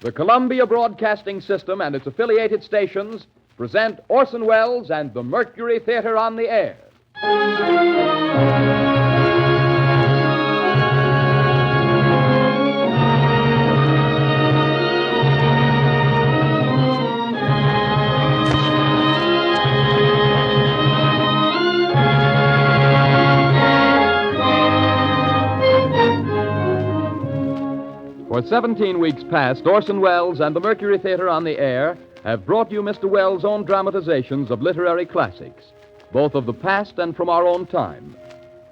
The Columbia Broadcasting System and its affiliated stations present Orson Welles and the Mercury Theater on the Air. For 17 weeks past, Orson Welles and the Mercury Theater on the Air have brought you Mr. Welles' own dramatizations of literary classics, both of the past and from our own time.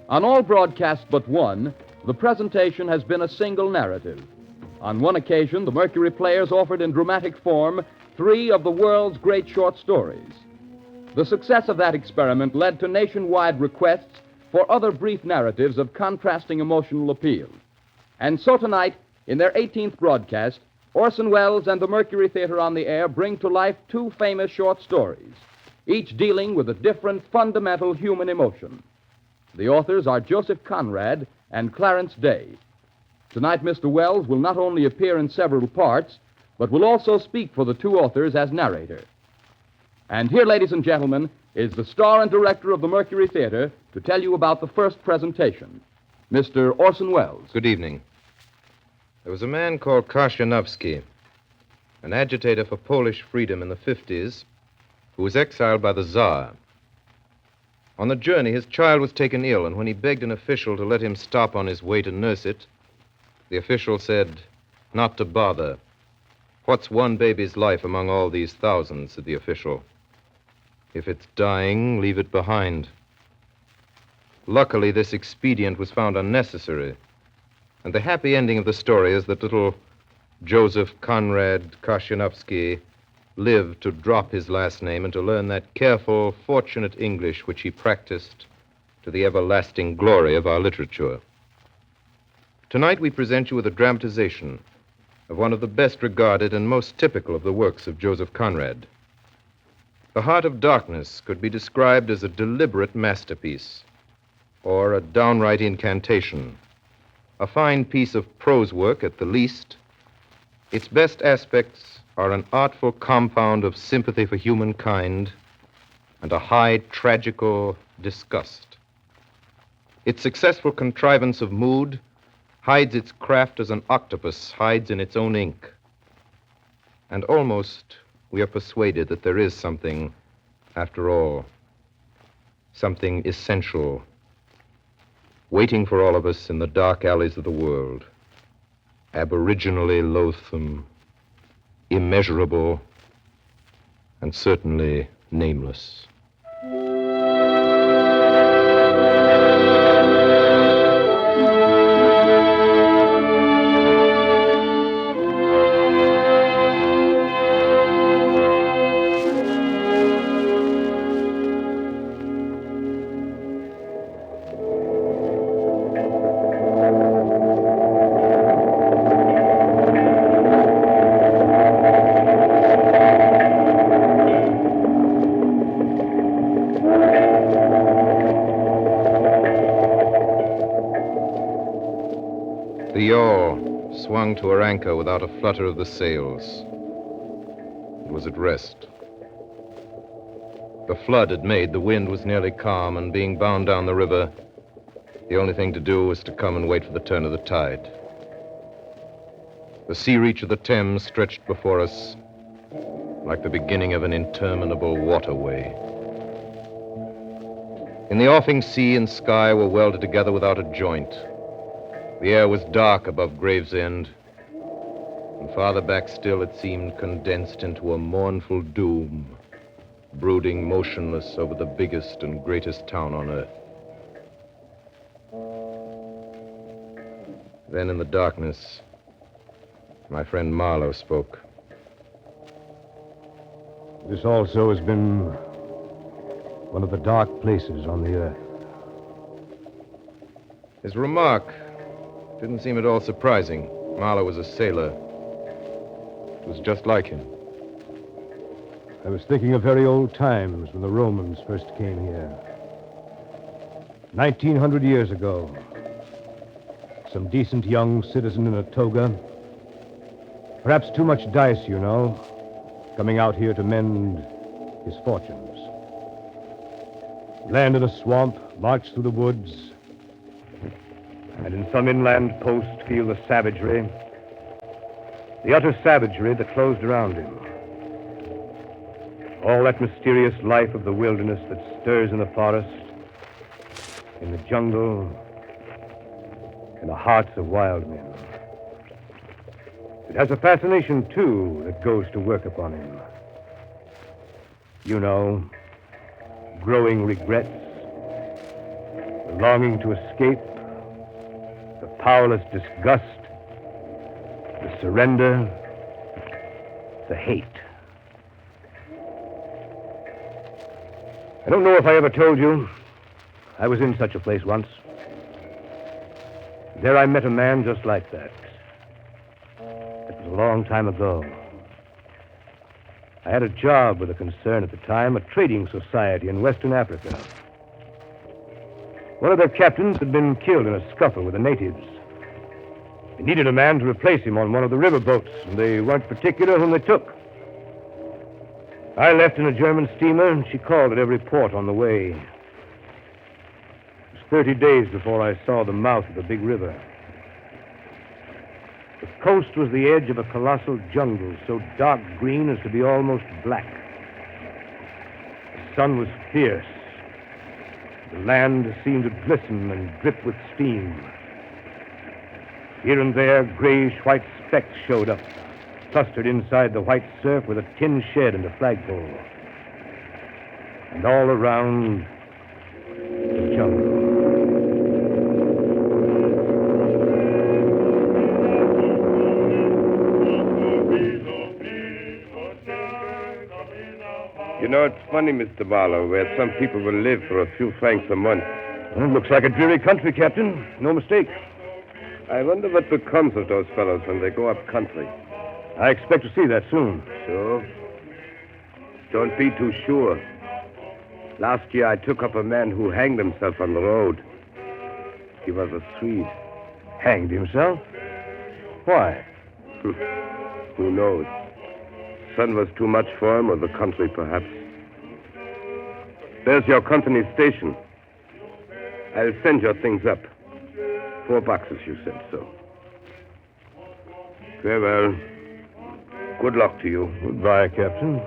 On all broadcasts but one, the presentation has been a single narrative. On one occasion, the Mercury players offered in dramatic form 3 of the world's great short stories. The success of that experiment led to nationwide requests for other brief narratives of contrasting emotional appeal. And so tonight, in their 18th broadcast, Orson Welles and the Mercury Theater on the Air bring to life 2 famous short stories, each dealing with a different fundamental human emotion. The authors are Joseph Conrad and Clarence Day. Tonight, Mr. Welles will not only appear in several parts, but will also speak for the 2 authors as narrator. And here, ladies and gentlemen, is the star and director of the Mercury Theater to tell you about the first presentation, Mr. Orson Welles. Good evening. There was a man called Kosciuszko, an agitator for Polish freedom in the 50s, who was exiled by the Tsar. On the journey, his child was taken ill, and when he begged an official to let him stop on his way to nurse it, the official said, "Not to bother. What's one baby's life among all these thousands?" said the official. "If it's dying, leave it behind." Luckily, this expedient was found unnecessary. And the happy ending of the story is that little Joseph Conrad Kosciuszko lived to drop his last name and to learn that careful, fortunate English which he practiced to the everlasting glory of our literature. Tonight we present you with a dramatization of one of the best regarded and most typical of the works of Joseph Conrad. The Heart of Darkness could be described as a deliberate masterpiece, or a downright incantation. A fine piece of prose work at the least. Its best aspects are an artful compound of sympathy for humankind and a high tragical disgust. Its successful contrivance of mood hides its craft as an octopus hides in its own ink. And almost we are persuaded that there is something, after all, something essential, waiting for all of us in the dark alleys of the world, aboriginally loathsome, immeasurable, and certainly nameless. The yawl swung to her anchor without a flutter of the sails. It was at rest. The flood had made the wind was nearly calm, and being bound down the river, the only thing to do was to come and wait for the turn of the tide. The sea reach of the Thames stretched before us like the beginning of an interminable waterway. In the offing sea and sky were welded together without a joint. The air was dark above Gravesend, and farther back still it seemed condensed into a mournful doom, brooding motionless over the biggest and greatest town on earth. Then in the darkness, my friend Marlowe spoke. This also has been one of the dark places on the earth. His remark didn't seem at all surprising. Marlowe was a sailor. It was just like him. I was thinking of very old times when the Romans first came here. 1900 years ago. Some decent young citizen in a toga Perhaps too much dice, you know, coming out here to mend his fortunes. Land in a swamp, march through the woods, and in some inland post feel the savagery, the utter savagery that closed around him. All that mysterious life of the wilderness that stirs in the forest, in the jungle, in the hearts of wild men. It has a fascination, too, that goes to work upon him. You know, growing regrets, the longing to escape, the powerless disgust, the surrender, the hate. I don't know if I ever told you, I was in such a place once. There I met a man just like that. It was a long time ago. I had a job with a concern at the time, a trading society in Western Africa. One of their captains had been killed in a scuffle with the natives. They needed a man to replace him on one of the river boats, and they weren't particular whom they took. I left in a German steamer, and she called at every port on the way. It was 30 days before I saw the mouth of the big river. The coast was the edge of a colossal jungle, so dark green as to be almost black. The sun was fierce. The land seemed to glisten and drip with steam. Here and there, grayish-white specks showed up, clustered inside the white surf with a tin shed and a flagpole. And all around, the jungle. You know, it's funny, Mr. Barlow, where some people will live for a few francs a month. Well, looks like a dreary country, Captain. No mistake. I wonder what becomes of those fellows when they go up country. I expect to see that soon. So? Don't be too sure. Last year, I took up a man who hanged himself on the road. He was a Swede. Hanged himself? Why? Who knows? Sun was too much for him, or the country, perhaps. There's your company station. I'll send your things up. $4, you said so. Farewell. Good luck to you. Goodbye, Captain.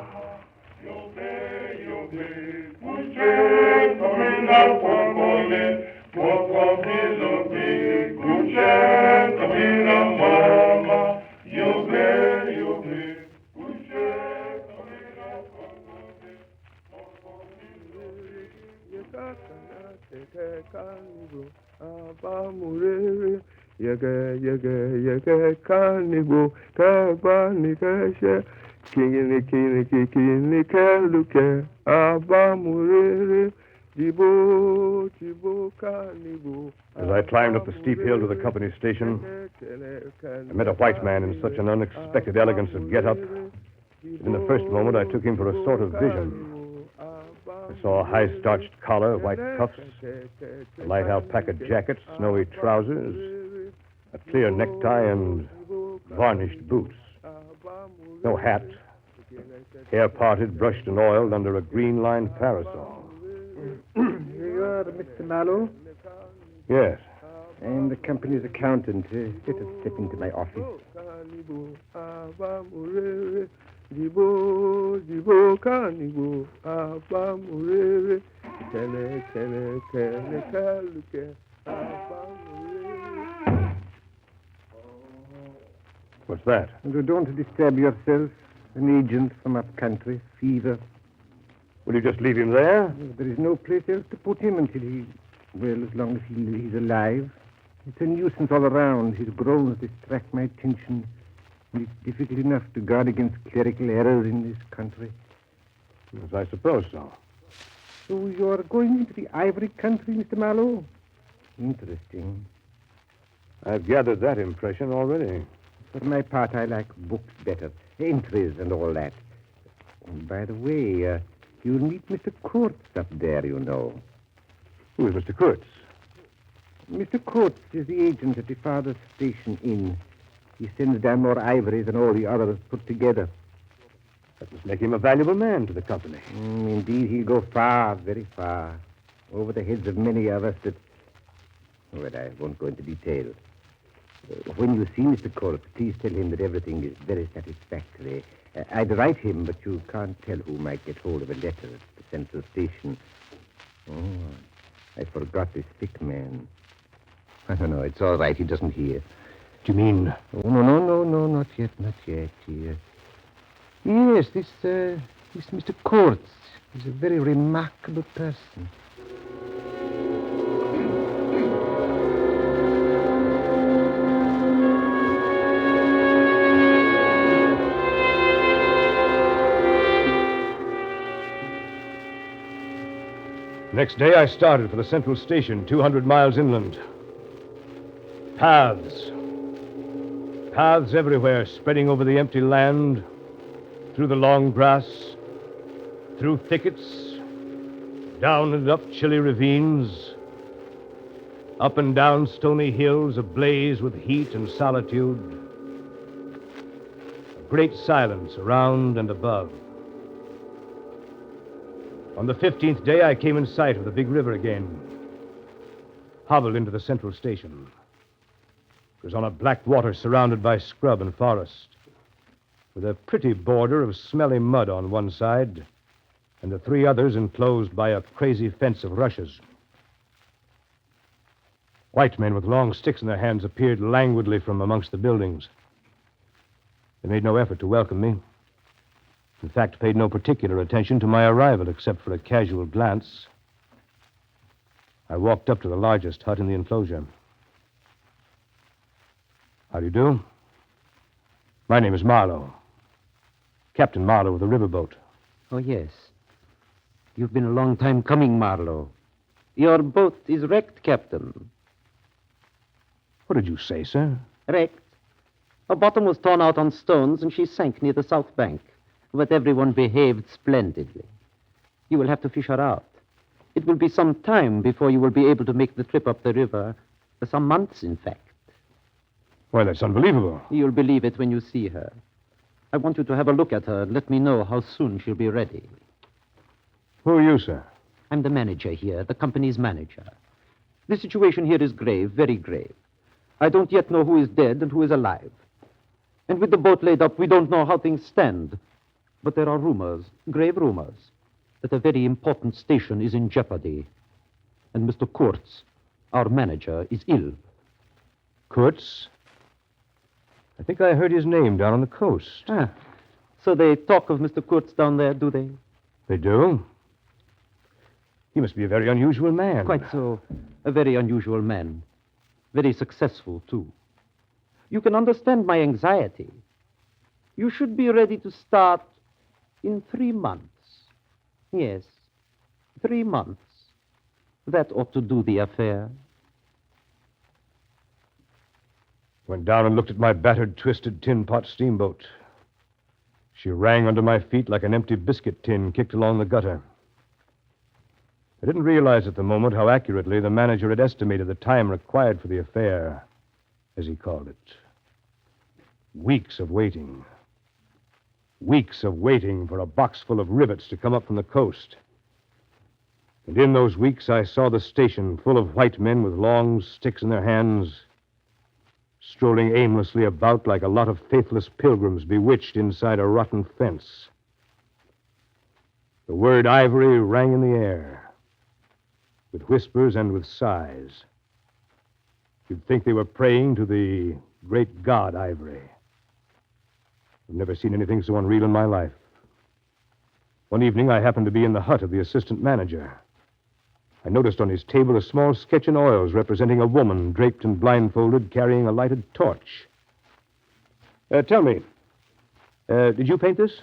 As I climbed up the steep hill to the company station, I met a white man in such an unexpected elegance of get-up that in the first moment I took him for a sort of vision. I saw a high-starched collar, white cuffs, a light alpaca jacket, snowy trousers, a clear necktie, and varnished boots. No hat. Hair parted, brushed, and oiled under a green-lined parasol. Here you are, Mr. Marlowe. Yes. I'm the company's accountant. Let us step into my office. What's that? And don't disturb yourself. An agent from up country, fever. Will you just leave him there? There is no place else to put him until as long as he's alive. It's a nuisance all around. His groans distract my attention. And it's difficult enough to guard against clerical errors in this country. Yes, I suppose so. So you're going into the ivory country, Mr. Marlowe? Interesting. I've gathered that impression already. For my part, I like books better. Entries and all that. And by the way, you'll meet Mr. Kurtz up there, you know. Who is Mr. Kurtz? Mr. Kurtz is the agent at the farthest station inn. He sends down more ivory than all the others put together. That must make him a valuable man to the company. Indeed, he'll go far, very far, over the heads of many of us that... Well, I won't go into detail. When you see Mr. Colt, please tell him that everything is very satisfactory. I'd write him, but you can't tell who might get hold of a letter at the central station. Oh, I forgot this sick man. I don't know. It's all right. He doesn't hear. Do you mean... Oh, no, not yet. Yes, this Mr. Kurtz is a very remarkable person. Next day, I started for the central station, 200 miles inland. Paths. Paths everywhere, spreading over the empty land, through the long grass, through thickets, down and up chilly ravines, up and down stony hills ablaze with heat and solitude. A great silence around and above. On the 15th day, I came in sight of the big river again, hobbled into the central station. It was on a black water surrounded by scrub and forest, with a pretty border of smelly mud on one side, and the three others enclosed by a crazy fence of rushes. White men with long sticks in their hands appeared languidly from amongst the buildings. They made no effort to welcome me. In fact, paid no particular attention to my arrival, except for a casual glance. I walked up to the largest hut in the enclosure. How do you do? My name is Marlowe. Captain Marlowe of the riverboat. Oh, yes. You've been a long time coming, Marlowe. Your boat is wrecked, Captain. What did you say, sir? Wrecked. Her bottom was torn out on stones, and she sank near the south bank. But everyone behaved splendidly. You will have to fish her out. It will be some time before you will be able to make the trip up the river. Some months, in fact. Why, that's unbelievable. You'll believe it when you see her. I want you to have a look at her and let me know how soon she'll be ready. Who are you, sir? I'm the manager here, the company's manager. The situation here is grave, very grave. I don't yet know who is dead and who is alive. And with the boat laid up, we don't know how things stand. But there are rumors, grave rumors, that a very important station is in jeopardy. And Mr. Kurtz, our manager, is ill. Kurtz? I think I heard his name down on the coast. Ah, so they talk of Mr. Kurtz down there, do they? They do? He must be a very unusual man. Quite so. A very unusual man. Very successful, too. You can understand my anxiety. You should be ready to start in 3 months. Yes, 3 months. That ought to do the affair. Went down and looked at my battered, twisted tin pot steamboat. She rang under my feet like an empty biscuit tin kicked along the gutter. I didn't realize at the moment how accurately the manager had estimated the time required for the affair, as he called it. Weeks of waiting. Weeks of waiting for a box full of rivets to come up from the coast. And in those weeks, I saw the station full of white men with long sticks in their hands, strolling aimlessly about like a lot of faithless pilgrims bewitched inside a rotten fence. The word ivory rang in the air, with whispers and with sighs. You'd think they were praying to the great god Ivory. I've never seen anything so unreal in my life. One evening, I happened to be in the hut of the assistant manager. I noticed on his table a small sketch in oils representing a woman draped and blindfolded carrying a lighted torch. Tell me, did you paint this?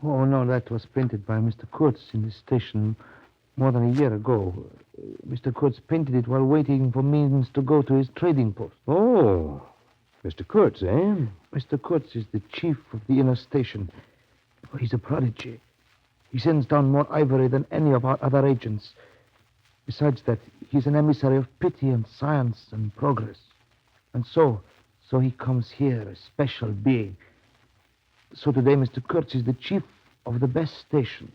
Oh, no, that was painted by Mr. Kurtz in the station more than a year ago. Mr. Kurtz painted it while waiting for means to go to his trading post. Oh, Mr. Kurtz, eh? Mr. Kurtz is the chief of the inner station. Oh, he's a prodigy. He sends down more ivory than any of our other agents. Besides that, he's an emissary of pity and science and progress. And so So he comes here, a special being. So today Mr. Kurtz is the chief of the best station.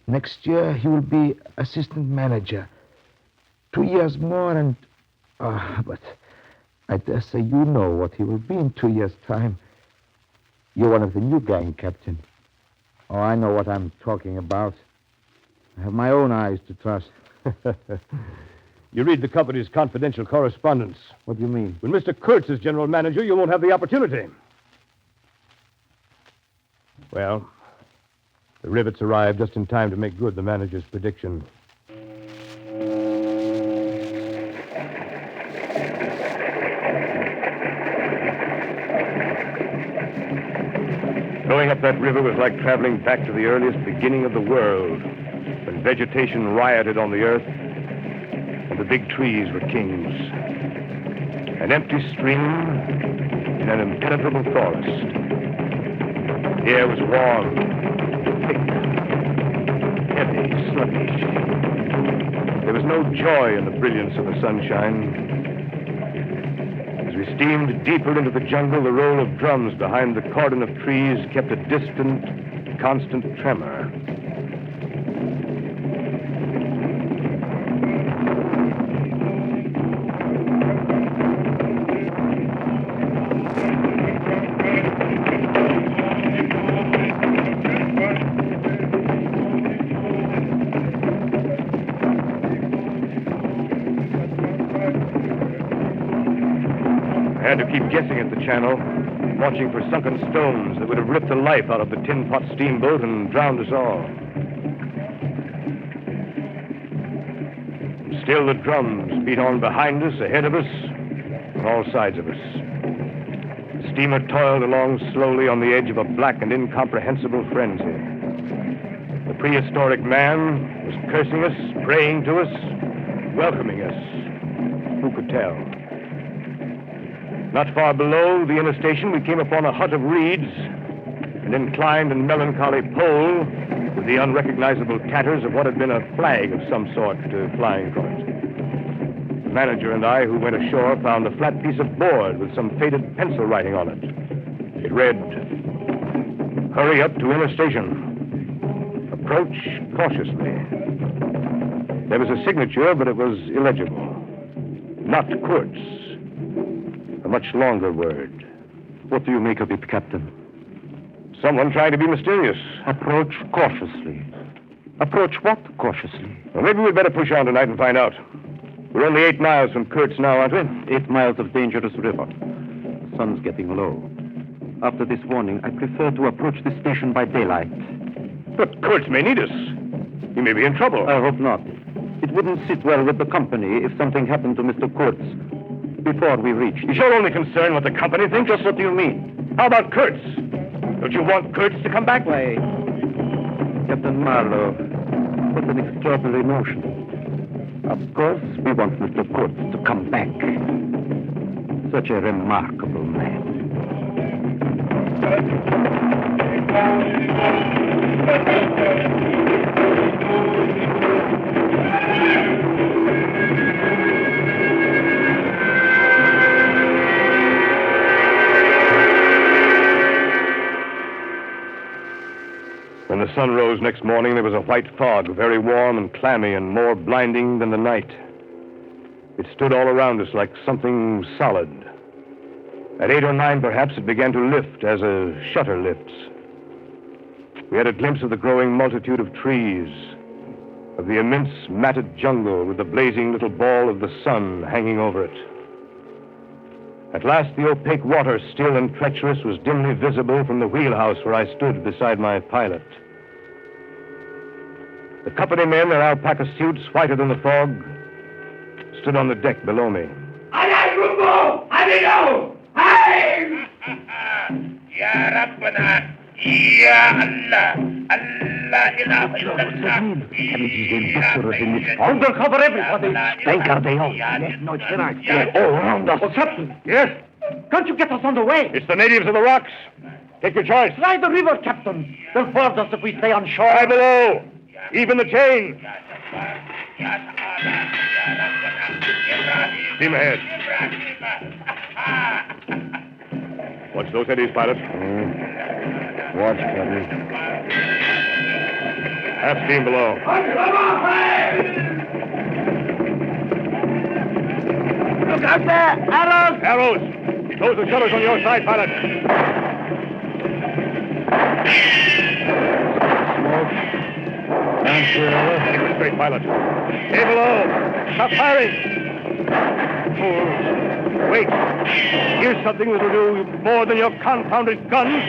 Next year he will be assistant manager. 2 years more and... but I dare say you know what he will be in 2 years' time. You're one of the new gang, Captain. Oh, I know what I'm talking about. I have my own eyes to trust. You read the company's confidential correspondence. What do you mean? When Mr. Kurtz is general manager, you won't have the opportunity. Well, the rivets arrived just in time to make good the manager's prediction. Going up that river was like traveling back to the earliest beginning of the world, when vegetation rioted on the earth and the big trees were kings. An empty stream in an impenetrable forest. The air was warm, thick, heavy, sluggish. There was no joy in the brilliance of the sunshine. As we steamed deeper into the jungle, the roll of drums behind the cordon of trees kept a distant, constant tremor. I had to keep guessing at the channel, watching for sunken stones that would have ripped the life out of the tin pot steamboat and drowned us all. And still the drums beat on behind us, ahead of us, on all sides of us. The steamer toiled along slowly on the edge of a black and incomprehensible frenzy. The prehistoric man was cursing us, praying to us, welcoming us. Who could tell? Not far below the inner station, we came upon a hut of reeds, an inclined and melancholy pole with the unrecognizable tatters of what had been a flag of some sort flying from it. The manager and I, who went ashore, found a flat piece of board with some faded pencil writing on it. It read, "Hurry up to inner station. Approach cautiously." There was a signature, but it was illegible. Not Kurtz. A much longer word. What do you make of it, Captain? Someone trying to be mysterious. Approach cautiously. Approach what cautiously? Well, maybe we'd better push on tonight and find out. We're only 8 miles from Kurtz now, aren't we? 8 miles of dangerous river. The sun's getting low. After this warning, I prefer to approach the station by daylight. But Kurtz may need us. He may be in trouble. I hope not. It wouldn't sit well with the company if something happened to Mr. Kurtz before we reached. Is your only concern what the company thinks? Just what do you mean? How about Kurtz? Don't you want Kurtz to come back? Why, Captain Marlowe, what an extraordinary notion. Of course, we want Mr. Kurtz to come back. Such a remarkable man. When the sun rose next morning, there was a white fog, very warm and clammy and more blinding than the night. It stood all around us like something solid. At 8 or 9, perhaps, it began to lift as a shutter lifts. We had a glimpse of the growing multitude of trees, of the immense matted jungle with the blazing little ball of the sun hanging over it. At last, the opaque water, still and treacherous, was dimly visible from the wheelhouse where I stood beside my pilot. The company men, their alpaca suits whiter than the fog, stood on the deck below me. Undercover, everybody! No, it's tonight. They're all around us. Oh, Captain! Yes? Can't you get us on the way? It's the natives of the rocks. Take your choice. Ride the river, Captain. They'll board us if we stay on shore. Lie below. Even the chain. Steam ahead. Watch those eddies, pilot. Watch, Captain. Half steam below. Look out there! Arrows! Arrows! Close the shutters on your side, pilot. Smoke. Keep it straight, pilot. Stay below. Stop firing. Fools. Wait. Here's something that will do more than your confounded guns.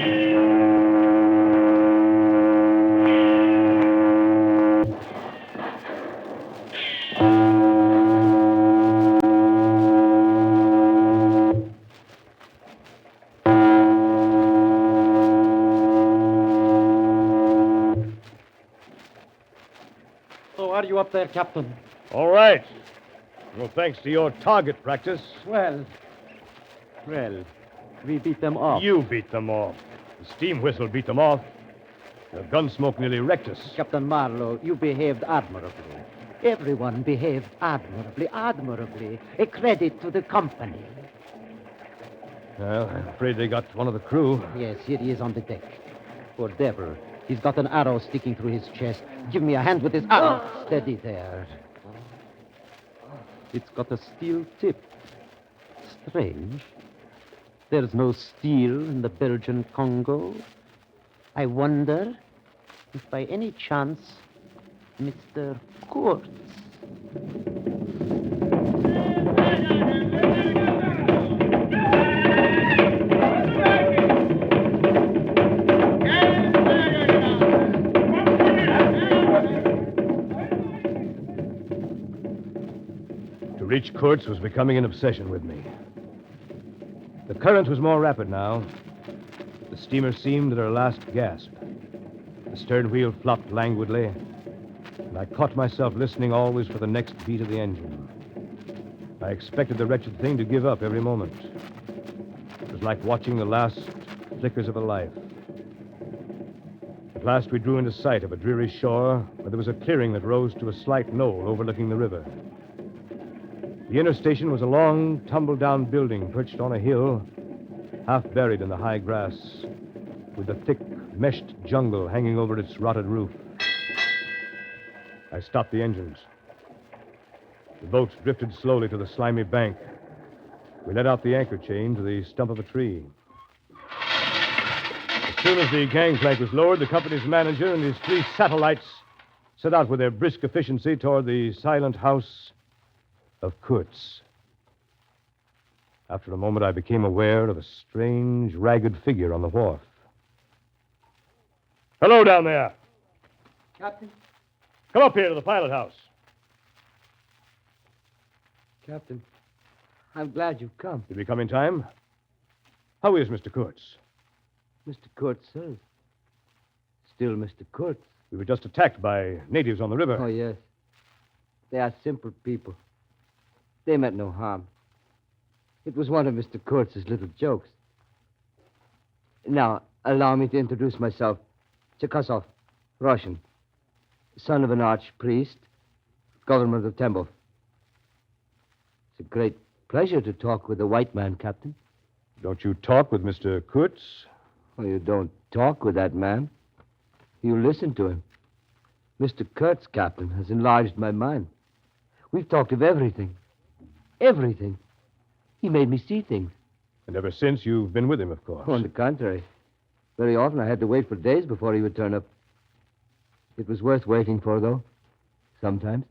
So are you up there, Captain? All right. Well, thanks to your target practice, Well, we beat them off. you beat them off. The steam whistle beat them off. The gun smoke nearly wrecked us. Captain Marlowe, you behaved admirably. Everyone behaved admirably. A credit to the company. Well, I'm afraid they got one of the crew. Yes, here he is on the deck. Poor devil. He's got an arrow sticking through his chest. Give me a hand with this arrow. Steady there. It's got a steel tip. Strange. There's no steel in the Belgian Congo. I wonder if by any chance Mr. Kurtz. To reach Kurtz was becoming an obsession with me. The current was more rapid now. The steamer seemed at her last gasp. The stern wheel flopped languidly, and I caught myself listening always for the next beat of the engine. I expected the wretched thing to give up every moment. It was like watching the last flickers of a life. At last we drew into sight of a dreary shore where there was a clearing that rose to a slight knoll overlooking the river. The inner station was a long, tumble-down building perched on a hill, half buried in the high grass, with the thick, meshed jungle hanging over its rotted roof. I stopped the engines. The boat drifted slowly to the slimy bank. We let out the anchor chain to the stump of a tree. As soon as the gangplank was lowered, the company's manager and his 3 satellites set out with their brisk efficiency toward the silent house of Kurtz. After a moment, I became aware of a strange, ragged figure on the wharf. Hello down there. Captain? Come up here to the pilot house. Captain, I'm glad you've come. Did we come in time? How is Mr. Kurtz? Mr. Kurtz, sir. Still Mr. Kurtz. We were just attacked by natives on the river. Oh, yes. They are simple people. They meant no harm. It was one of Mr. Kurtz's little jokes. Now, allow me to introduce myself. Chekasov, Russian. Son of an archpriest, government of Tambov. It's a great pleasure to talk with a white man, Captain. Don't you talk with Mr. Kurtz? Oh, you don't talk with that man. You listen to him. Mr. Kurtz, Captain, has enlarged my mind. We've talked of everything. Everything. He made me see things. And ever since, you've been with him, of course. Oh, on the contrary. Very often I had to wait for days before he would turn up. It was worth waiting for, though. Sometimes.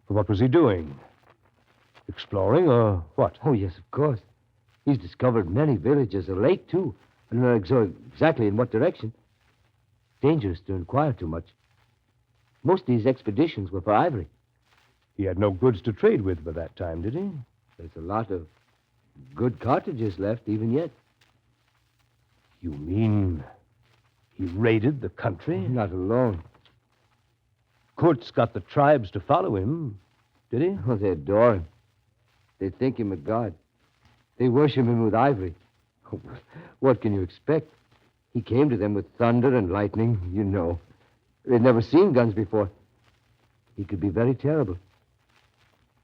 What was he doing? Exploring or what? Oh, yes, of course. He's discovered many villages, a lake, too. I don't know exactly in what direction. Dangerous to inquire too much. Most of these expeditions were for ivory. He had no goods to trade with by that time, did he? There's a lot of good cartridges left, even yet. You mean he raided the country? Not alone. Kurtz got the tribes to follow him, did he? Oh, they adore him. They think him a god. They worship him with ivory. What can you expect? He came to them with thunder and lightning, you know. They'd never seen guns before. He could be very terrible.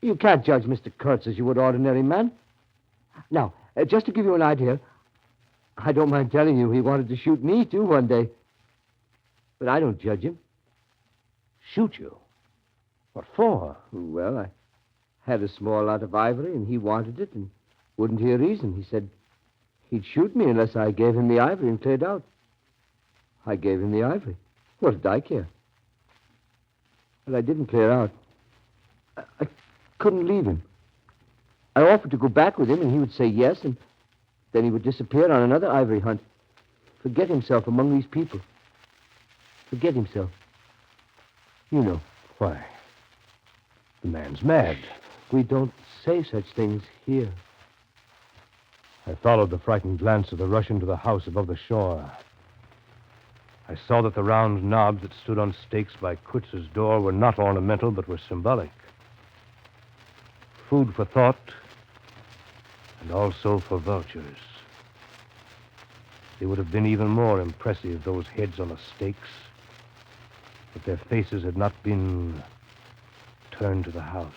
You can't judge Mr. Kurtz as you would ordinary man. Now, just to give you an idea, I don't mind telling you, he wanted to shoot me, too, one day. But I don't judge him. Shoot you? What for? Well, I had a small lot of ivory, and he wanted it, and wouldn't hear reason. He said he'd shoot me unless I gave him the ivory and cleared out. I gave him the ivory. What did I care? But I didn't clear out. I couldn't leave him. I offered to go back with him, and he would say yes, and then he would disappear on another ivory hunt. Forget himself among these people. Forget himself. You know. Why? The man's mad. We don't say such things here. I followed the frightened glance of the Russian to the house above the shore. I saw that the round knobs that stood on stakes by Kurtz's door were not ornamental, but were symbolic. Food for thought, and also for vultures. They would have been even more impressive, those heads on the stakes, if their faces had not been turned to the house.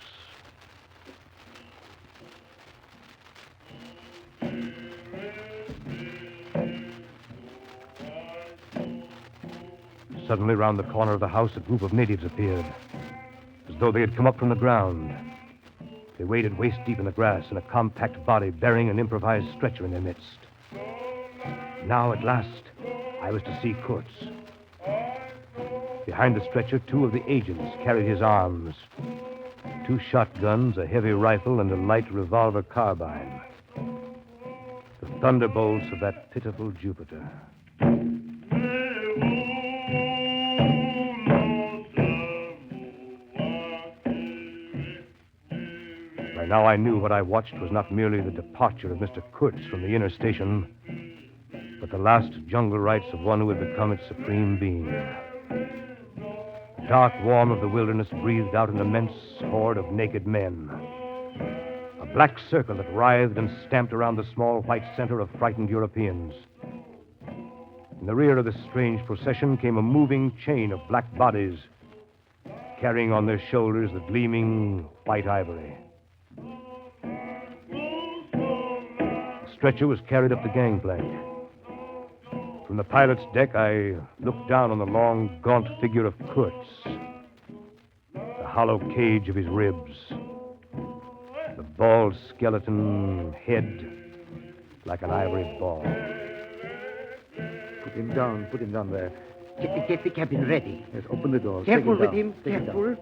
Suddenly, round the corner of the house, a group of natives appeared, as though they had come up from the ground. They waded waist-deep in the grass, in a compact body bearing an improvised stretcher in their midst. Now, at last, I was to see Kurtz. Behind the stretcher, two of the agents carried his arms. 2 shotguns, a heavy rifle, and a light revolver carbine. The thunderbolts of that pitiful Jupiter. By now I knew what I watched was not merely the departure of Mr. Kurtz from the inner station, but the last jungle rites of one who had become its supreme being. The dark warmth of the wilderness breathed out an immense horde of naked men. A black circle that writhed and stamped around the small white center of frightened Europeans. In the rear of this strange procession came a moving chain of black bodies, carrying on their shoulders the gleaming white ivory. The stretcher was carried up the gangplank. From the pilot's deck, I looked down on the long, gaunt figure of Kurtz, the hollow cage of his ribs, the bald skeleton head like an ivory ball. Put him down there. Get the cabin ready. Yes, open the door. Careful with him, careful.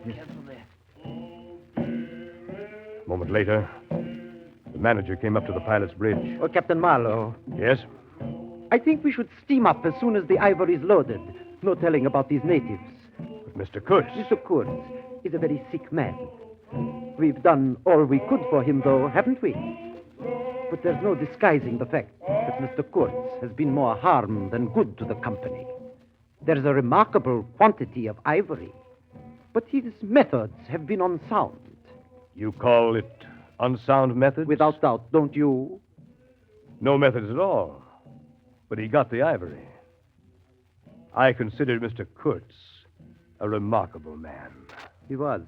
A moment later, the manager came up to the pilot's bridge. Oh, Captain Marlowe. Yes? I think we should steam up as soon as the ivory's loaded. No telling about these natives. But Mr. Kurtz. Mr. Kurtz is a very sick man. We've done all we could for him, though, haven't we? But there's no disguising the fact that Mr. Kurtz has been more harm than good to the company. There's a remarkable quantity of ivory, but his methods have been unsound. You call it unsound methods? Without doubt, don't you? No methods at all. But he got the ivory. I consider Mr. Kurtz a remarkable man. He was.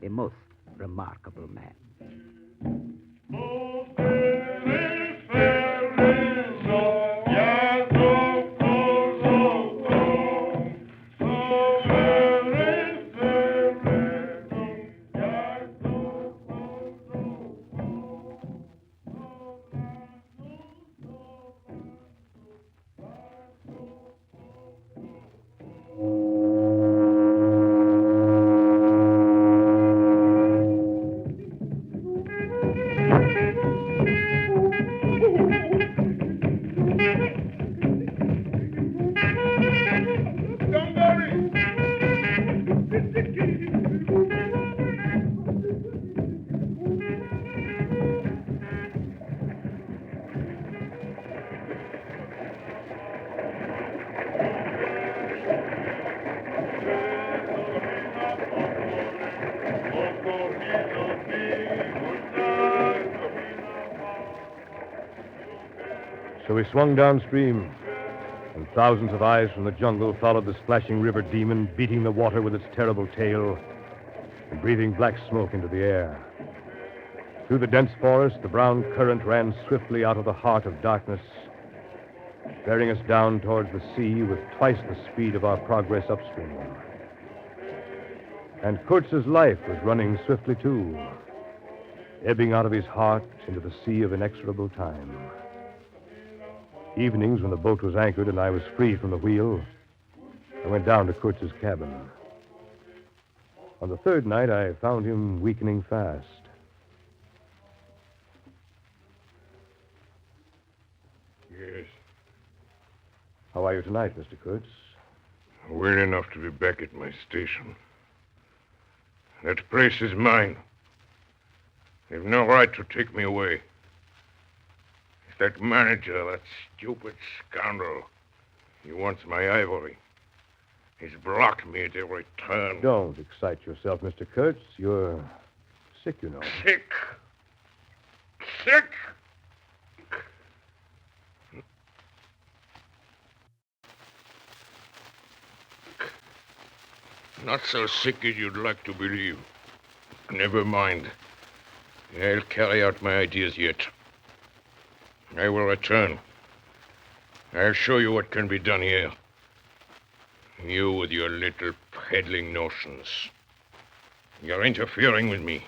A most remarkable man. So we swung downstream, and thousands of eyes from the jungle followed the splashing river demon, beating the water with its terrible tail and breathing black smoke into the air. Through the dense forest, the brown current ran swiftly out of the heart of darkness, bearing us down towards the sea with twice the speed of our progress upstream. And Kurtz's life was running swiftly, too, ebbing out of his heart into the sea of inexorable time. Evenings, when the boat was anchored and I was free from the wheel, I went down to Kurtz's cabin. On the third night, I found him weakening fast. Yes. How are you tonight, Mr. Kurtz? Well enough to be back at my station. That place is mine. They've no right to take me away. It's that manager, that stupid scoundrel. He wants my ivory. He's blocked me at every turn. Don't excite yourself, Mr. Kurtz. You're sick, you know. Sick. Sick. Not so sick as you'd like to believe. Never mind. I'll carry out my ideas yet. I will return. I'll show you what can be done here. You with your little peddling notions. You're interfering with me.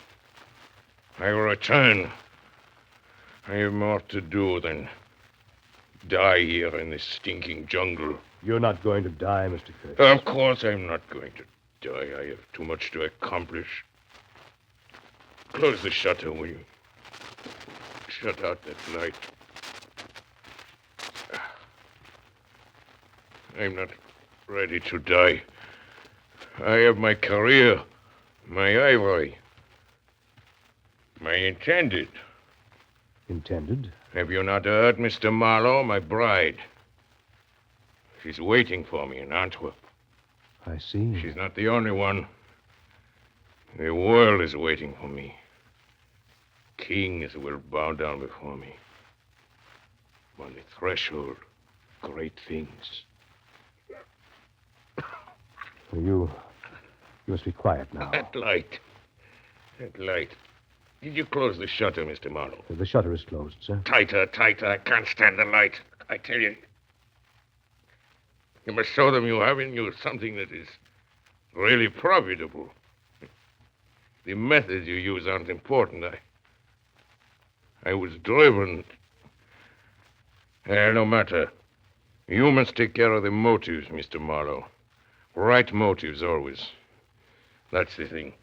I will return. I have more to do than die here in this stinking jungle. You're not going to die, Mr. Kurtz. Of course I'm not going to die. I have too much to accomplish. Close the shutter, will you? Shut out that light. I'm not ready to die. I have my career, my ivory, my intended. Intended? Have you not heard, Mr. Marlowe, my bride? She's waiting for me in Antwerp. I see. She's not the only one. The world is waiting for me. Kings will bow down before me. On the threshold, great things. You must be quiet now. That light. That light. Did you close the shutter, Mr. Marlowe? The shutter is closed, sir. Tighter, tighter. I can't stand the light. I tell you. You must show them you have in you something that is really profitable. The methods you use aren't important. I was driven. No matter. You must take care of the motives, Mr. Marlowe. Right motives, always. That's the thing.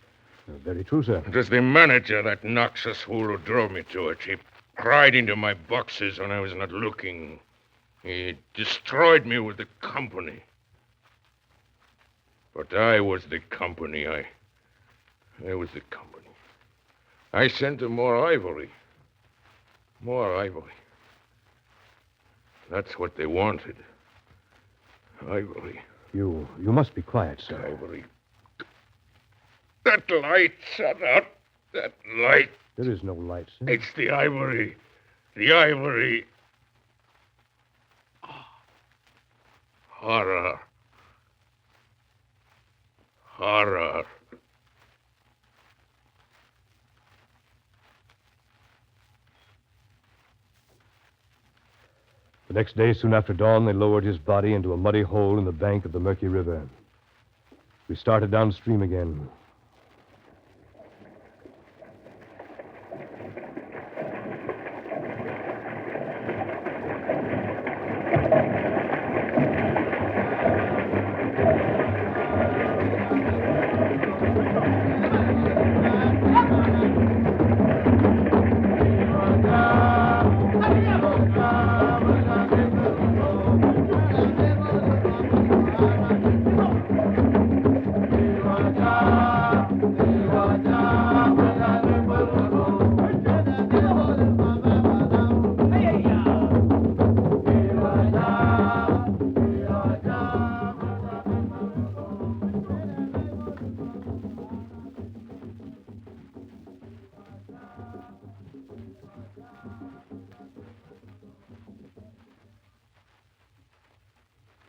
Very true, sir. It was the manager, that noxious fool, who drove me to it. He pried into my boxes when I was not looking. He destroyed me with the company. But I was the company. I was the company. I sent them more ivory. More ivory. That's what they wanted. Ivory. You must be quiet, sir. Ivory. That light, shut up. That light. There is no light, sir. It's the ivory. The ivory. Horror. Horror. The next day, soon after dawn, they lowered his body into a muddy hole in the bank of the Mercury River. We started downstream again.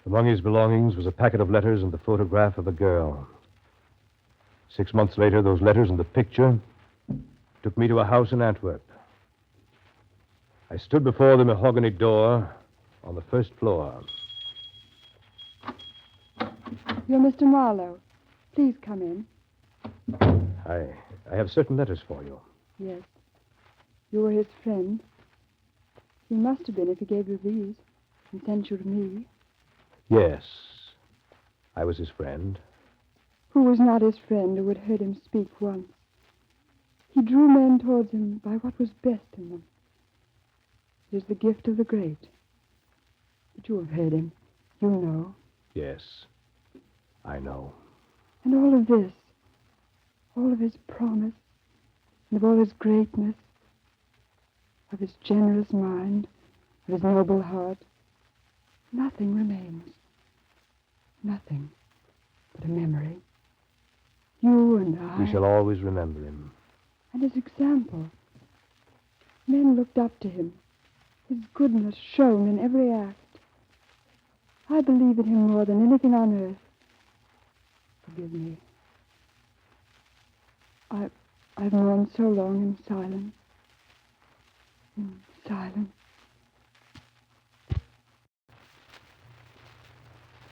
Among his belongings was a packet of letters and the photograph of a girl. 6 months later, those letters and the picture took me to a house in Antwerp. I stood before the mahogany door on the first floor. You're Mr. Marlowe. Please come in. I have certain letters for you. Yes. You were his friend. You must have been if he gave you these and sent you to me. Yes, I was his friend. Who was not his friend who had heard him speak once? He drew men towards him by what was best in them. It is the gift of the great. But you have heard him. You know. Yes, I know. And all of this, all of his promise, and of all his greatness, of his generous mind, of his noble heart, nothing remains. Nothing but a memory. You and I. We shall always remember him. And his example. Men looked up to him. His goodness shone in every act. I believe in him more than anything on earth. Forgive me. I've mourned so long in silence. In silence.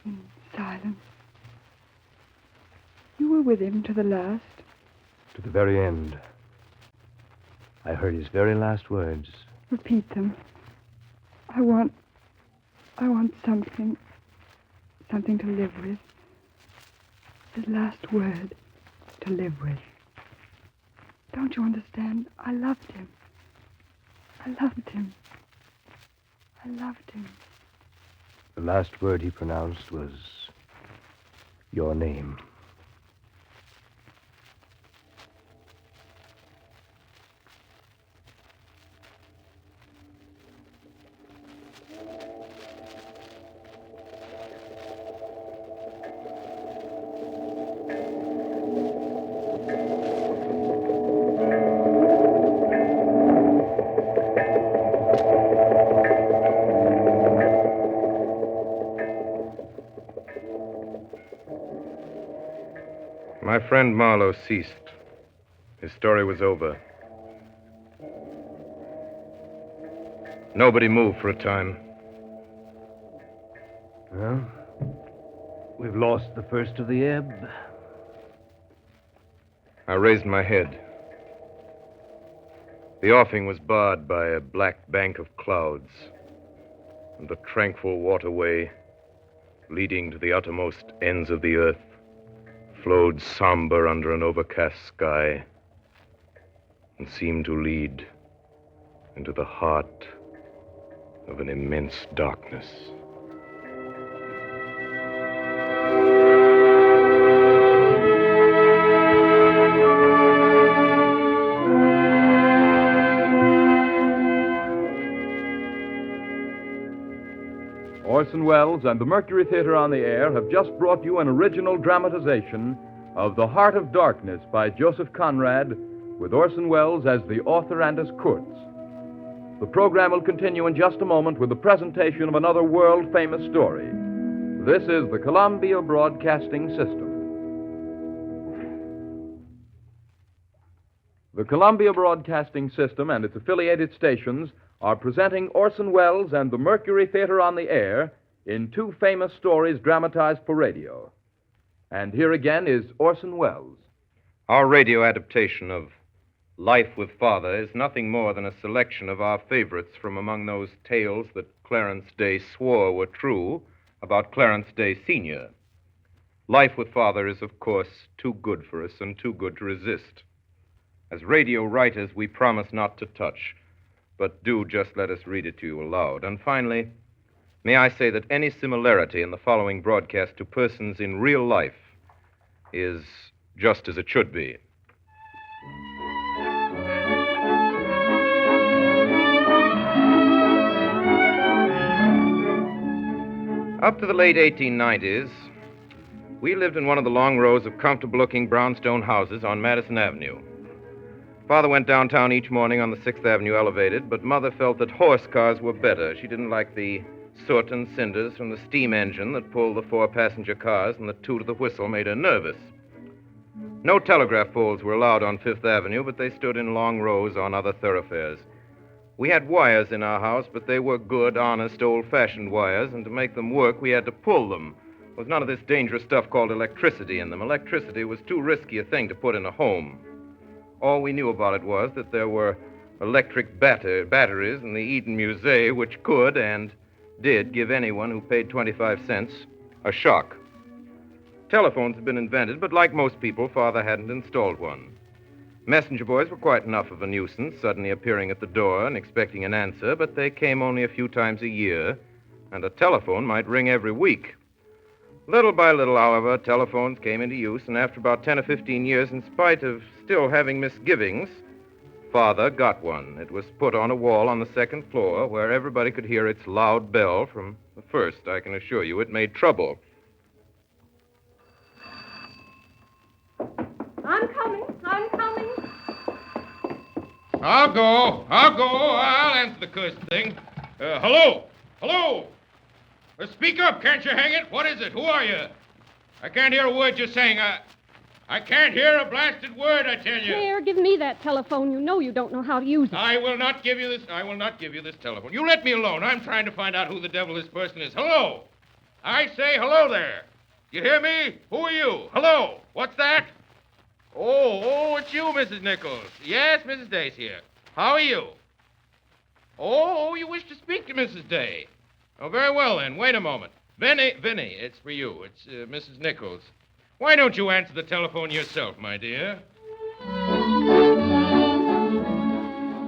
In silence. You were with him to the last. To the very end. I heard his very last words. Repeat them. I want something to live with. His last word to live with. Don't you understand? I loved him. I loved him. I loved him. The last word he pronounced was your name. My friend Marlowe ceased. His story was over. Nobody moved for a time. Well, we've lost the first of the ebb. I raised my head. The offing was barred by a black bank of clouds, and the tranquil waterway leading to the uttermost ends of the earth flowed somber under an overcast sky and seemed to lead into the heart of an immense darkness. Orson Welles and the Mercury Theater on the Air have just brought you an original dramatization of The Heart of Darkness by Joseph Conrad, with Orson Welles as the author and as Kurtz. The program will continue in just a moment with the presentation of another world-famous story. This is the Columbia Broadcasting System. The Columbia Broadcasting System and its affiliated stations are presenting Orson Welles and the Mercury Theater on the Air in two famous stories dramatized for radio. And here again is Orson Welles. Our radio adaptation of Life with Father is nothing more than a selection of our favorites from among those tales that Clarence Day swore were true about Clarence Day Sr. Life with Father is, of course, too good for us and too good to resist. As radio writers, we promise not to touch, but do just let us read it to you aloud. And finally, may I say that any similarity in the following broadcast to persons in real life is just as it should be. Up to the late 1890s, we lived in one of the long rows of comfortable-looking brownstone houses on Madison Avenue. Father went downtown each morning on the 6th Avenue elevated, but Mother felt that horse cars were better. She didn't like the soot and cinders from the steam engine that pulled the 4-passenger cars, and the toot of the whistle made her nervous. No telegraph poles were allowed on Fifth Avenue, but they stood in long rows on other thoroughfares. We had wires in our house, but they were good, honest, old-fashioned wires, and to make them work, we had to pull them, with none of this dangerous stuff called electricity in them. Electricity was too risky a thing to put in a home. All we knew about it was that there were electric batteries in the Eden Museum which could and did give anyone who paid 25 cents a shock. Telephones had been invented, but like most people, Father hadn't installed one. Messenger boys were quite enough of a nuisance, suddenly appearing at the door and expecting an answer, but they came only a few times a year, and a telephone might ring every week. Little by little, however, telephones came into use, and after about 10 or 15 years, in spite of still having misgivings, Father got one. It was put on a wall on the second floor where everybody could hear its loud bell from the first, I can assure you. It made trouble. I'm coming. I'll go. I'll answer the cursed thing. Hello. Speak up, can't you hang it? What is it? Who are you? I can't hear a word you're saying. I can't hear a blasted word, I tell you. Here, give me that telephone. You know you don't know how to use it. I will not give you this telephone. You let me alone. I'm trying to find out who the devil this person is. Hello. I say hello there. You hear me? Who are you? Hello. What's that? Oh, it's you, Mrs. Nichols. Yes, Mrs. Day's here. How are you? Oh, you wish to speak to Mrs. Day. Oh, very well, then. Wait a moment. Vinny, it's for you. It's Mrs. Nichols. Why don't you answer the telephone yourself, my dear?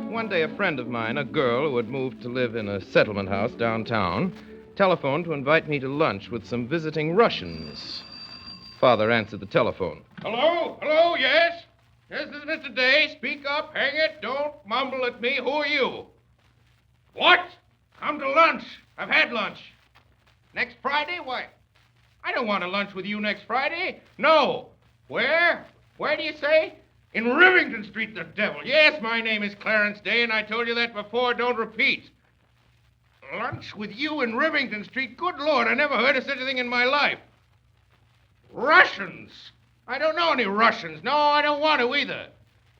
One day, a friend of mine, a girl who had moved to live in a settlement house downtown, telephoned to invite me to lunch with some visiting Russians. Father answered the telephone. Hello, yes? Yes, this is Mr. Day. Speak up, hang it. Don't mumble at me. Who are you? What? Come to lunch. I've had lunch. Next Friday? Why, I don't want to lunch with you next Friday. No. Where? Where do you say? In Rivington Street, the devil. Yes, my name is Clarence Day, and I told you that before. Don't repeat. Lunch with you in Rivington Street? Good Lord, I never heard of such a thing in my life. Russians? I don't know any Russians. No, I don't want to either.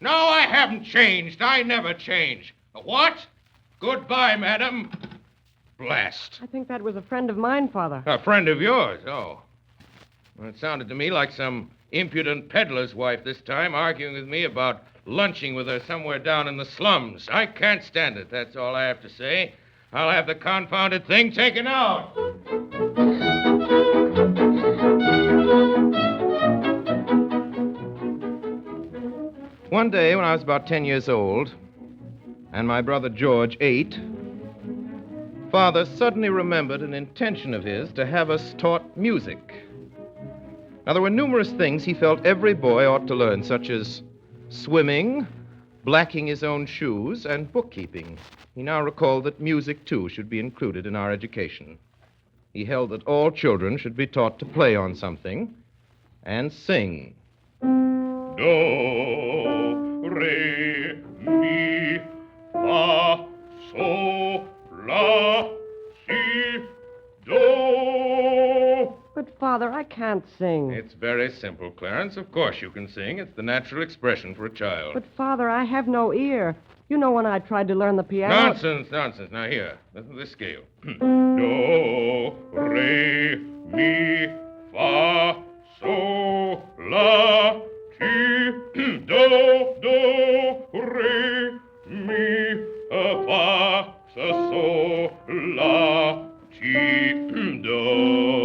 No, I haven't changed. I never change. What? Goodbye, madam. Blast. I think that was a friend of mine, Father. A friend of yours? Oh. Well, it sounded to me like some impudent peddler's wife this time, arguing with me about lunching with her somewhere down in the slums. I can't stand it, that's all I have to say. I'll have the confounded thing taken out. One day, when I was about 10 years old, and my brother George 8, Father suddenly remembered an intention of his to have us taught music. Now, there were numerous things he felt every boy ought to learn, such as swimming, blacking his own shoes, and bookkeeping. He now recalled that music, too, should be included in our education. He held that all children should be taught to play on something and sing. Do, re, mi, fa, sol, la, si, do. But, Father, I can't sing. It's very simple, Clarence. Of course you can sing. It's the natural expression for a child. But, Father, I have no ear. You know when I tried to learn the piano... Nonsense. Now, here. Listen to this scale. Do, re, mi, fa, sol, la, ti, do, re, mi, fa, sol, la, ti, do.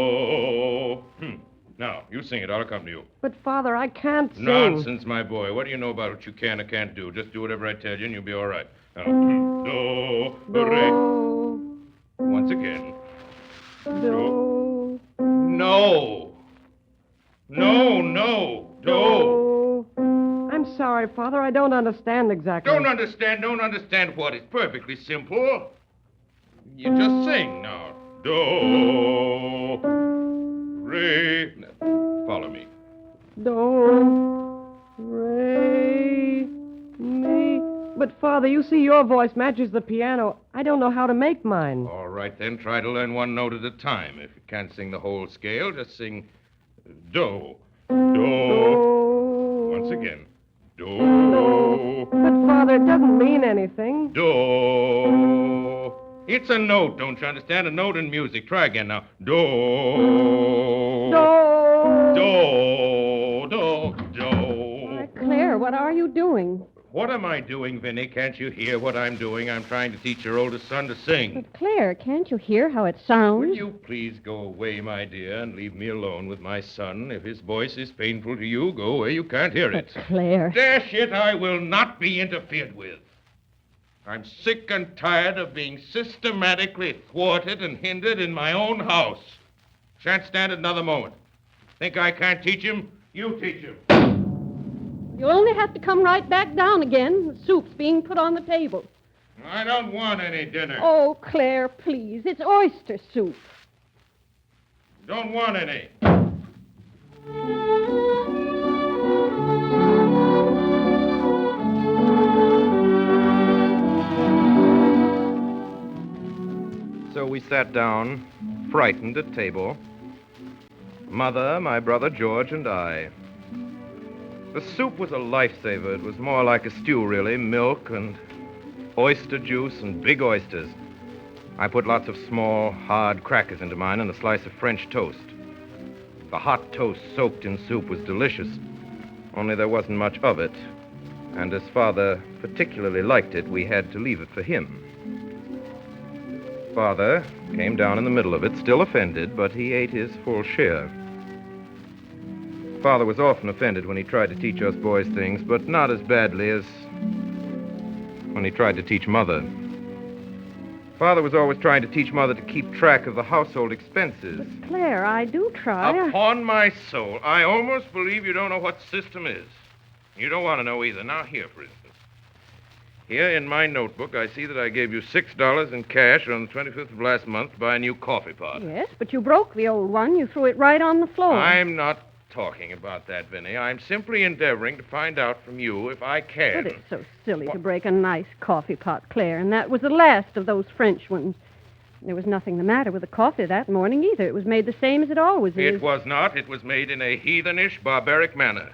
Now, you sing it. I'll accompany you. But, Father, I can't sing. Nonsense, my boy. What do you know about what you can or can't do? Just do whatever I tell you, and you'll be all right. Now, do, re. Once again. Do. No. Do. I'm sorry, Father. I don't understand exactly. Don't understand what? It's perfectly simple. You just sing now. Do, re. Follow me. Do, re, mi. But, Father, you see your voice matches the piano. I don't know how to make mine. All right, then. Try to learn one note at a time. If you can't sing the whole scale, just sing do. Do, again. Do. But, Father, it doesn't mean anything. Do. It's a note, don't you understand? A note in music. Try again now. Do. Do. Do. Why, Claire, what are you doing? What am I doing, Vinny? Can't you hear what I'm doing? I'm trying to teach your oldest son to sing. But, Claire, can't you hear how it sounds? Will you please go away, my dear, and leave me alone with my son? If his voice is painful to you, go away. You can't hear it. But, Claire... Dash it, I will not be interfered with. I'm sick and tired of being systematically thwarted and hindered in my own house. Shan't stand it another moment. Think I can't teach him? You teach him. You'll only have to come right back down again. The soup's being put on the table. I don't want any dinner. Oh, Claire, please. It's oyster soup. Don't want any. So we sat down, frightened at table. Mother, my brother George, and I. The soup was a lifesaver. It was more like a stew, really. Milk and oyster juice and big oysters. I put lots of small, hard crackers into mine and a slice of French toast. The hot toast soaked in soup was delicious, only there wasn't much of it. And as Father particularly liked it, we had to leave it for him. Father came down in the middle of it, still offended, but he ate his full share. Father was often offended when he tried to teach us boys things, but not as badly as when he tried to teach Mother. Father was always trying to teach Mother to keep track of the household expenses. But, Claire, I do try. Upon my soul, I almost believe you don't know what system is. You don't want to know either. Now, here, for instance. Here in my notebook, I see that I gave you $6 in cash on the 25th of last month to buy a new coffee pot. Yes, but you broke the old one. You threw it right on the floor. I'm not talking about that, Vinny. I'm simply endeavoring to find out from you if I can. But it's so silly to break a nice coffee pot, Claire, and that was the last of those French ones. There was nothing the matter with the coffee that morning either. It was made the same as it always is. It was not. It was made in a heathenish, barbaric manner.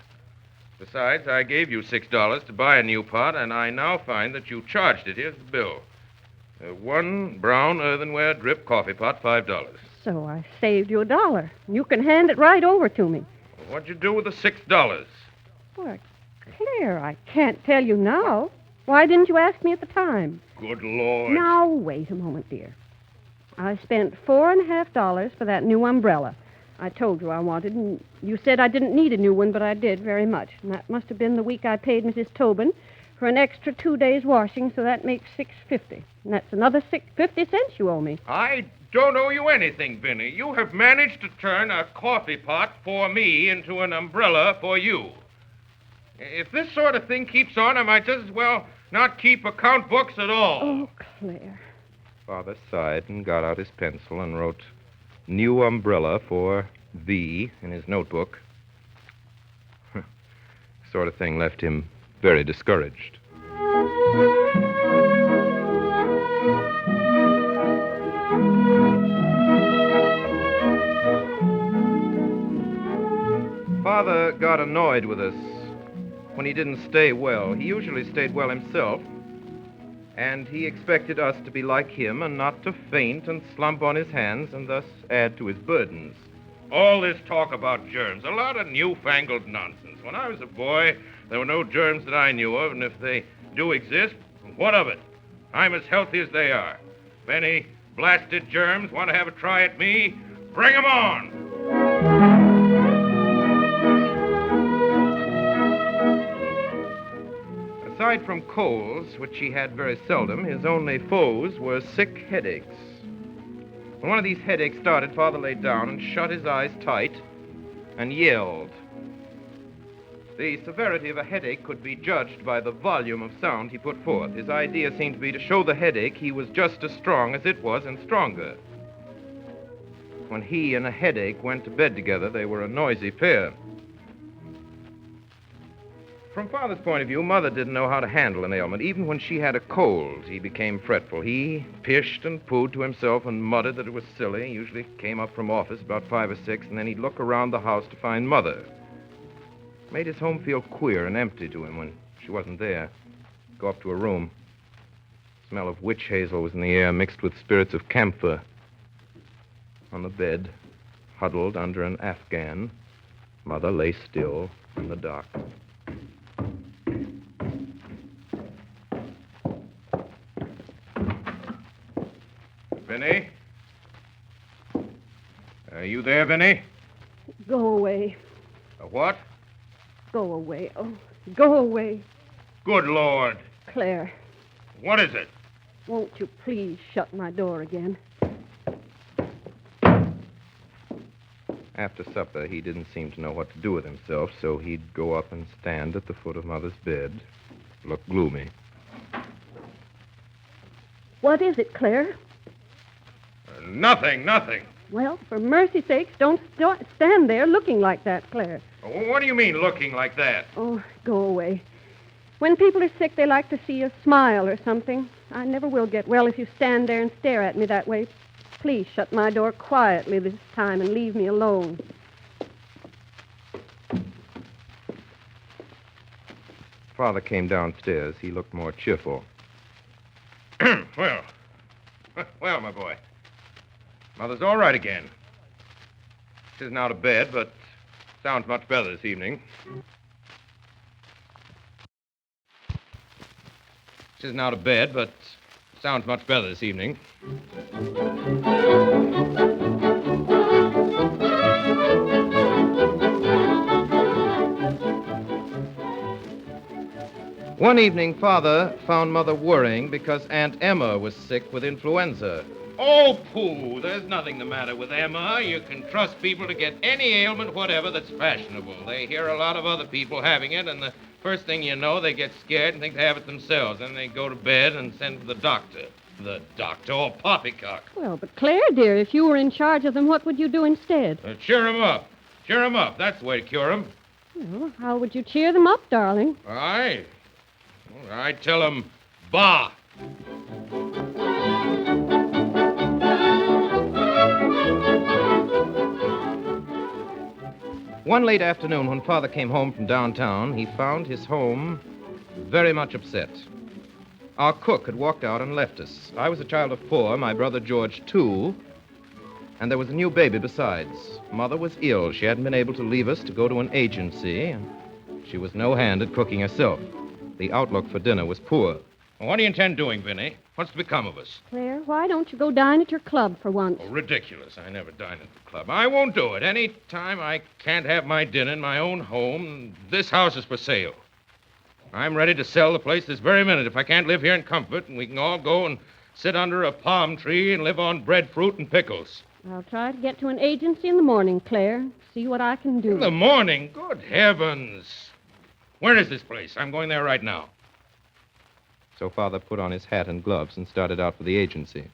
Besides, I gave you $6 to buy a new pot, and I now find that you charged it. Here's the bill. One brown earthenware drip coffee pot, $5. So I saved you $1. You can hand it right over to me. What'd you do with the $6? Why, Claire, I can't tell you now. Why didn't you ask me at the time? Good Lord. Now, wait a moment, dear. I spent $4.50 for that new umbrella. I told you I wanted, and you said I didn't need a new one, but I did very much. And that must have been the week I paid Mrs. Tobin for an extra 2 days washing, so that makes $6.50. And that's another 50 cents you owe me. I don't owe you anything, Vinny. You have managed to turn a coffee pot for me into an umbrella for you. If this sort of thing keeps on, I might just as well not keep account books at all. Oh, Claire. Father sighed and got out his pencil and wrote new umbrella for V in his notebook. Sort of thing left him very discouraged. Father got annoyed with us when he didn't stay well. He usually stayed well himself, and he expected us to be like him and not to faint and slump on his hands and thus add to his burdens. All this talk about germs, a lot of newfangled nonsense. When I was a boy, there were no germs that I knew of, and if they do exist, what of it? I'm as healthy as they are. If any blasted germs want to have a try at me, bring 'em on! Aside from colds, which he had very seldom, his only foes were sick headaches. When one of these headaches started, Father lay down and shut his eyes tight and yelled. The severity of a headache could be judged by the volume of sound he put forth. His idea seemed to be to show the headache he was just as strong as it was and stronger. When he and a headache went to bed together, they were a noisy pair. From Father's point of view, Mother didn't know how to handle an ailment. Even when she had a cold, he became fretful. He pished and pooed to himself and muttered that it was silly. He usually came up from office about 5 or 6, and then he'd look around the house to find Mother. Made his home feel queer and empty to him when she wasn't there. Go up to her room. The smell of witch hazel was in the air, mixed with spirits of camphor. On the bed, huddled under an afghan, Mother lay still in the dark. Vinny? Are you there, Vinny? Go away. A what? Go away. Oh, go away. Good Lord. Claire, What is it? won't you please shut my door again? After supper, he didn't seem to know what to do with himself, so he'd go up and stand at the foot of Mother's bed, look gloomy. What is it, Claire? Nothing. Well, for mercy's sakes, don't stand there looking like that, Claire. What do you mean, looking like that? Oh, go away. When people are sick, they like to see a smile or something. I never will get well if you stand there and stare at me that way. Please shut my door quietly this time and leave me alone. Father came downstairs. He looked more cheerful. Well, my boy. Mother's all right again. She isn't out of bed, but sounds much better this evening. She isn't out of bed, but sounds much better this evening. One evening, Father found Mother worrying because Aunt Emma was sick with influenza. Oh, pooh. There's nothing the matter with Emma. You can trust people to get any ailment whatever that's fashionable. They hear a lot of other people having it, and the first thing you know, they get scared and think they have it themselves. Then they go to bed and send for the doctor. The doctor? Oh, poppycock. Well, but Claire, dear, if you were in charge of them, what would you do instead? Cheer 'em up. Cheer 'em up. That's the way to cure 'em. Well, how would you cheer them up, darling? I tell 'em, bah. One late afternoon, when Father came home from downtown, he found his home very much upset. Our cook had walked out and left us. I was a child of 4, my brother George 2, and there was a new baby besides. Mother was ill. She hadn't been able to leave us to go to an agency, and she was no hand at cooking herself. The outlook for dinner was poor. What do you intend doing, Vinny? What's to become of us? Claire, why don't you go dine at your club for once? Oh, ridiculous. I never dine at the club. I won't do it. Any time I can't have my dinner in my own home, this house is for sale. I'm ready to sell the place this very minute if I can't live here in comfort, and we can all go and sit under a palm tree and live on breadfruit and pickles. I'll try to get to an agency in the morning, Claire. See what I can do. In the morning? Good heavens. Where is this place? I'm going there right now. So Father put on his hat and gloves and started out for the agency.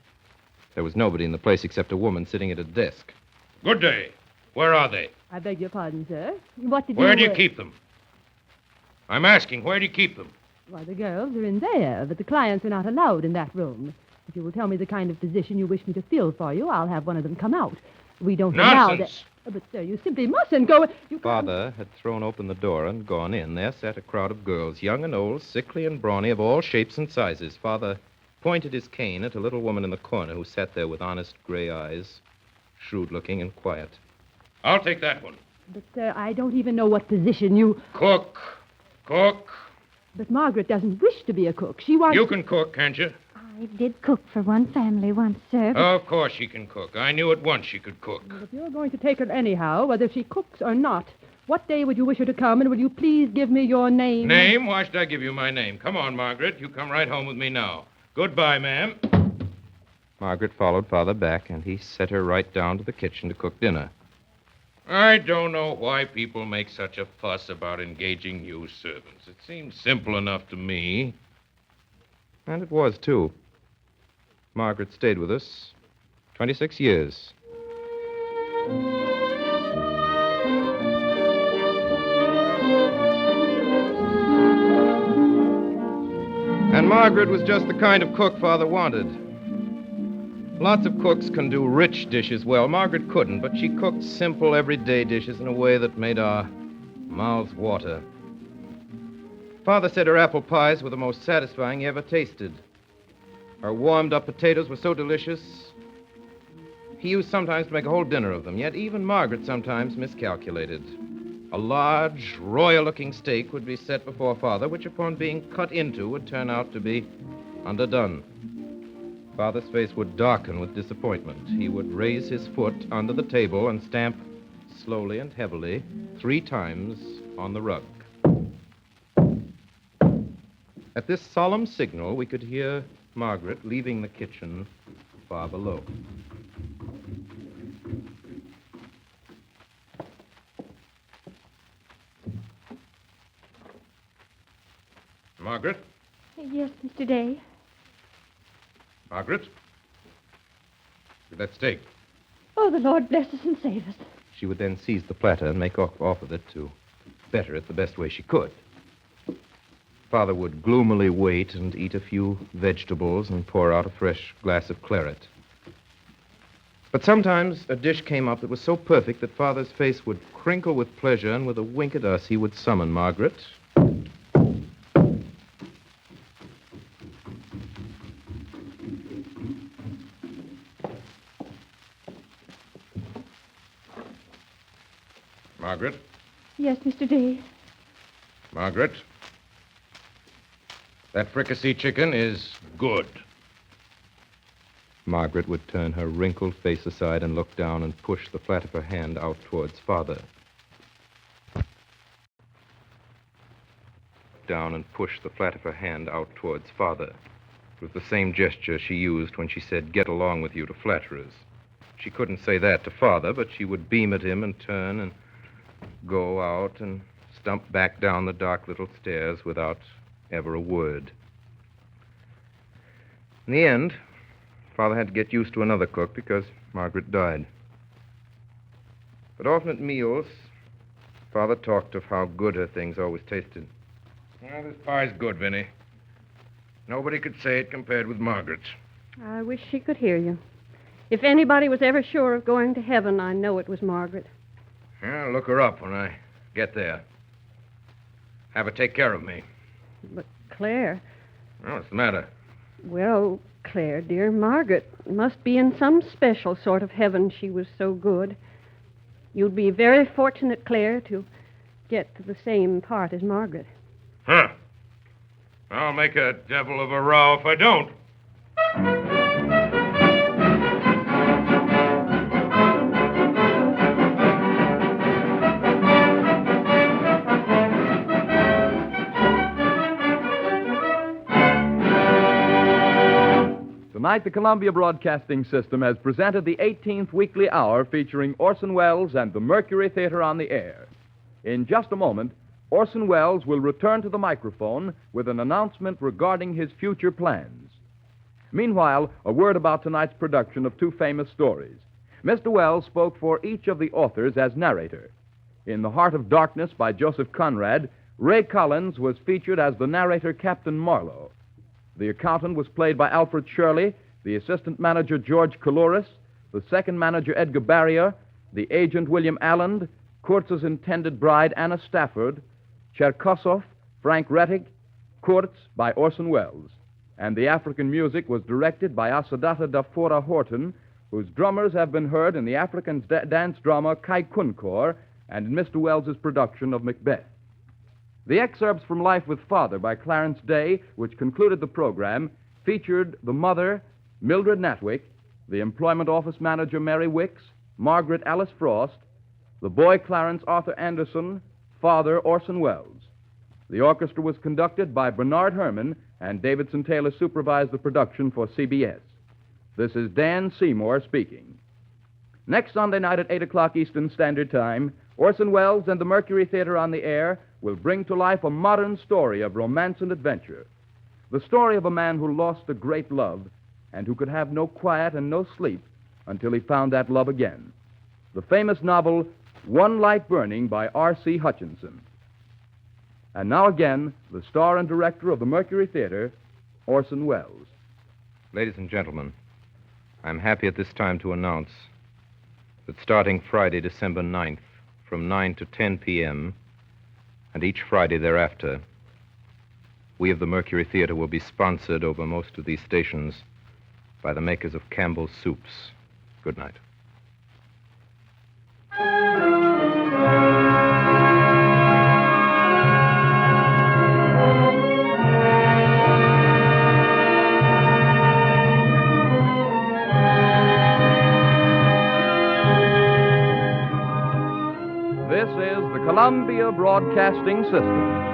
There was nobody in the place except a woman sitting at a desk. Good day. Where are they? I beg your pardon, sir. What did you... Where do you keep them? I'm asking, where do you keep them? Why, the girls are in there, but the clients are not allowed in that room. If you will tell me the kind of position you wish me to fill for you, I'll have one of them come out. We don't allow that. Nonsense. But, sir, you simply mustn't go... Father had thrown open the door and gone in. There sat a crowd of girls, young and old, sickly and brawny, of all shapes and sizes. Father pointed his cane at a little woman in the corner who sat there with honest gray eyes, shrewd-looking and quiet. I'll take that one. But, sir, I don't even know what position you... Cook. But Margaret doesn't wish to be a cook. She wants... You can cook, can't you? I did cook for one family once, sir. Of course she can cook. I knew at once she could cook. But if you're going to take her anyhow, whether she cooks or not, what day would you wish her to come, and will you please give me your name? Name? Why should I give you my name? Come on, Margaret. You come right home with me now. Goodbye, ma'am. Margaret followed Father back, and he set her right down to the kitchen to cook dinner. I don't know why people make such a fuss about engaging new servants. It seems simple enough to me. And it was, too. Margaret stayed with us 26 years. And Margaret was just the kind of cook Father wanted. Lots of cooks can do rich dishes well. Margaret couldn't, but she cooked simple, everyday dishes in a way that made our Mouths water. Father said her apple pies were the most satisfying he ever tasted. Her warmed-up potatoes were so delicious, he used sometimes to make a whole dinner of them, yet even Margaret sometimes miscalculated. A large, royal-looking steak would be set before Father, which upon being cut into would turn out to be underdone. Father's face would darken with disappointment. He would raise his foot under the table and stamp slowly and heavily 3 times on the rug. At this solemn signal, we could hear Margaret leaving the kitchen far below. Margaret? Yes, Mr. Day. Margaret? That steak. Oh, the Lord bless us and save us. She would then seize the platter and make off of it to better it the best way she could. Father would gloomily wait and eat a few vegetables and pour out a fresh glass of claret. But sometimes a dish came up that was so perfect that Father's face would crinkle with pleasure, and with a wink at us, he would summon Margaret. Margaret? Yes, Mr. Day. Margaret? That fricassee chicken is good. Margaret would turn her wrinkled face aside and look down and push the flat of her hand out towards Father. Down and push the flat of her hand out towards Father. It was the same gesture she used when she said, "Get along with you," to flatterers. She couldn't say that to Father, but she would beam at him and turn and go out and stump back down the dark little stairs without ever a word. In the end, Father had to get used to another cook because Margaret died. But often at meals, Father talked of how good her things always tasted. Well, this pie's good, Vinny. Nobody could say it compared with Margaret's. I wish she could hear you. If anybody was ever sure of going to heaven, I know it was Margaret. Yeah, I'll look her up when I get there. Have her take care of me. But Claire... Well, what's the matter? Well, Claire, dear, Margaret must be in some special sort of heaven. She was so good. You'd be very fortunate, Claire, to get to the same part as Margaret. Huh. I'll make a devil of a row if I don't. Tonight, the Columbia Broadcasting System has presented the 18th Weekly Hour featuring Orson Welles and the Mercury Theater on the air. In just a moment, Orson Welles will return to the microphone with an announcement regarding his future plans. Meanwhile, a word about tonight's production of 2 famous stories. Mr. Welles spoke for each of the authors as narrator. In The Heart of Darkness by Joseph Conrad, Ray Collins was featured as the narrator Captain Marlowe. The accountant was played by Alfred Shirley, the assistant manager George Coulouris, the second manager Edgar Barrier, the agent William Alland, Kurtz's intended bride Anna Stafford, Cherkosov, Frank Rettig, Kurtz by Orson Welles. And the African music was directed by Asadata Dafora Horton, whose drummers have been heard in the African dance drama Kai Kunkor and in Mr. Welles's production of Macbeth. The excerpts from Life with Father by Clarence Day, which concluded the program, featured the mother, Mildred Natwick, the employment office manager Mary Wicks, Margaret Alice Frost, the boy Clarence Arthur Anderson, father Orson Welles. The orchestra was conducted by Bernard Herrmann, and Davidson Taylor supervised the production for CBS. This is Dan Seymour speaking. Next Sunday night at 8 o'clock Eastern Standard Time, Orson Welles and the Mercury Theater on the air will bring to life a modern story of romance and adventure. The story of a man who lost a great love and who could have no quiet and no sleep until he found that love again. The famous novel, One Light Burning by R.C. Hutchinson. And now again, the star and director of the Mercury Theater, Orson Welles. Ladies and gentlemen, I'm happy at this time to announce that starting Friday, December 9th, from 9 to 10 p.m., And each Friday thereafter, we of the Mercury Theater will be sponsored over most of these stations by the makers of Campbell's Soups. Good night. This is the Columbia Broadcasting System.